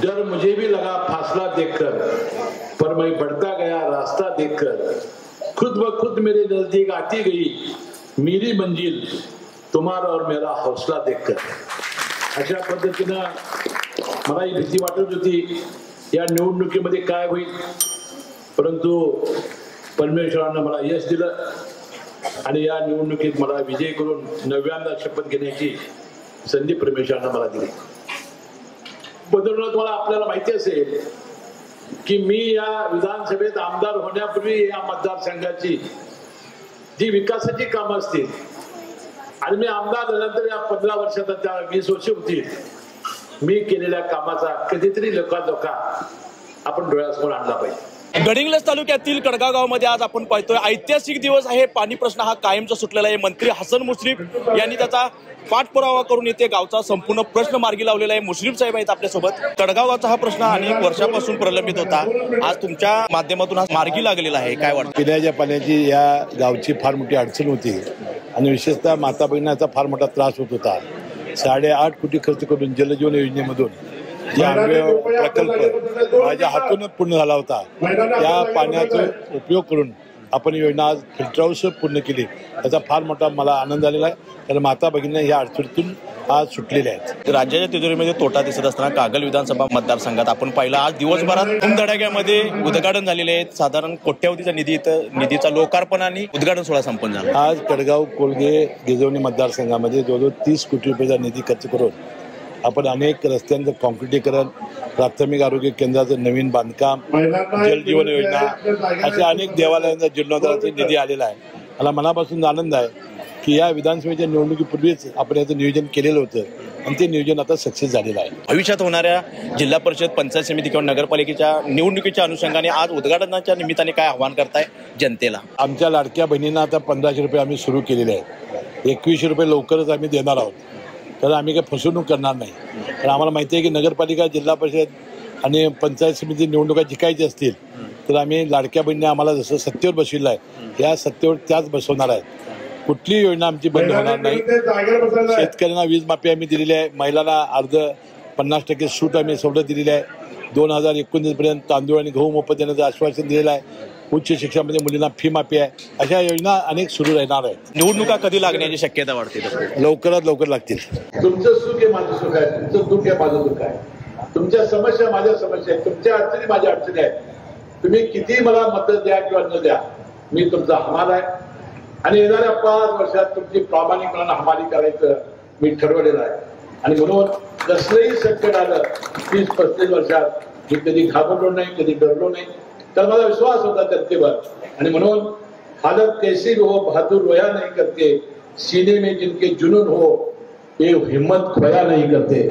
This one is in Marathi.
डर मुझे भी लगा फासला देखकर, पर मैं बढ़ता गया रास्ता देखकर। खुद ब खुद मेरे नजदीक आती गई मेरी मंजिल, तुम्हारा और मेरा हौसला देखकर। अशा पद्धतीनं मला ही भीती वाटत होती या निवडणुकीमध्ये काय होईल, परंतु परमेश्वरानं मला यश दिलं आणि या निवडणुकीत मला विजय करून नव्यांदा शपथ घेण्याची संधी परमेश्वरानं मला दिली। बदलून तुम्हाला आपल्याला माहिती असेल की मी या विधानसभेत आमदार होण्यापूर्वी या मतदारसंघाची जी विकासाची कामं असतील आणि मी आमदार झाल्यानंतर या 15 वर्षात त्या 20 वर्ष होतील, मी केलेल्या कामाचा कधीतरी लोका आपण डोळ्यासमोर आणला पाहिजे। गडिंग्लज तालुक्यातील कडगाव गावामध्ये आज आपण पाहतोय ऐतिहासिक दिवस आहे। पाणी प्रश्न हा कायमचा सुटलेला आहे। मंत्री हसन मुश्रीफ यांनी त्याचा पाठपुरावा करून येथे गावचा संपूर्ण प्रश्न मार्गी लावलेला आहे। मुश्रीफ साहेब आहेत आपल्यासोबत। कडगावाचा हा प्रश्न अनेक वर्षापासून प्रलंबित होता, आज तुमच्या माध्यमातून हा मार्गी लागलेला आहे, काय वाटतं? पिण्याच्या पाण्याची या गावची फार मोठी अडचण होती आणि विशेषतः माता बहिणीचा फार मोठा त्रास होत होता। 8.5 कोटी खर्च करून जलजीवन योजनेमधून प्रकल्प माझ्या हातूनच पूर्ण झाला होता। त्या पाण्याचा उपयोग करून आपण योजना आज फिल्टर हाऊस पूर्ण केली, त्याचा फार मोठा मला आनंद झालेला आहे। कारण माता भगिनी या अडचणीतून आज सुटलेल्या आहेत। राज्याच्या तिजोरीमध्ये तोटा दिसत असताना कागल विधानसभा मतदारसंघात आपण पाहिलं आज दिवसभरात धुमधडाक्यामध्ये उद्घाटन झालेले आहेत। साधारण कोट्यावधीचा निधीचा लोकार्पण आणि उद्घाटन सोहळा संपन्न झाला। आज कडगाव कोलगे गिजवणी मतदारसंघामध्ये जवळजवळ 30 कोटी रुपयाचा निधी खर्च करून आपण अनेक रस्त्यांचं कॉन्क्रिटीकरण, प्राथमिक आरोग्य केंद्राचं नवीन बांधकाम, जलजीवन योजना अशा अनेक देवालयांचा जीर्णोद्धाराचा निधी आलेला आहे। मला मनापासून आनंद आहे की या विधानसभेच्या निवडणुकीपूर्वीच आपण याचं नियोजन केलेलं होतं आणि ते नियोजन आता सक्सेस झालेलं आहे। भविष्यात होणाऱ्या जिल्हा परिषद, पंचायत समिती किंवा नगरपालिकेच्या निवडणुकीच्या अनुषंगाने आज उद्घाटनाच्या निमित्ताने काय आव्हान करताय जनतेला? आमच्या लाडक्या बहिणींना आता 1500 रुपये आम्ही सुरू केलेले आहेत। 2100 रुपये लवकरच आम्ही देणार आहोत, तर आम्ही काही फसवणूक करणार नाही। तर आम्हाला माहिती आहे की नगरपालिका, जिल्हा परिषद आणि पंचायत समिती निवडणुका जिंकायची असतील तर आम्ही लाडक्या बहिणी आम्हाला जसं सत्तेवर बसविलं आहे या सत्तेवर त्याच बसवणार आहेत। कुठली योजना आमची बंद होणार नाही। शेतकऱ्यांना वीज माफी आम्ही दिलेली आहे, महिलांना 50% सूट आम्ही सवलत दिलेली आहे। 2019 पर्यंत तांदूळ आणि गहू मोफत देण्याचं आश्वासन दिलेलं आहे। उच्च शिक्षणामध्ये मुलींना फी माफी आहे। अशा योजना अनेक सुरू राहणार आहेत। निवडणुका कधी लागण्याची शक्यता वाटते? लवकरात लवकर लागतील। तुमचं सुख आहे माझं सुख आहे, तुमचं दुःख आहे माझं दुःख आहे, तुमच्या समस्या माझ्या समस्या आहेत, तुमच्या अडचणी माझ्या अडचणी आहेत। तुम्ही किती मला मत द्या किंवा न द्या, मी तुमचा हमाल आहे आणि येणाऱ्या 5 वर्षात तुमची प्रामाणिकपणाने हमाली करायचं मी ठरवलेलं आहे। आणि म्हणून कसलंही संकट आलं 30-35 वर्षात मी कधी घाबरलो नाही, कधी डरलो नाही, तर माझा विश्वास होता जनतेवर। आणि म्हणून हालत कैसी भी हो बहादुर रोया नहीं करते, सीने में जिनके जुनून हो ये हिम्मत खोया नहीं करते।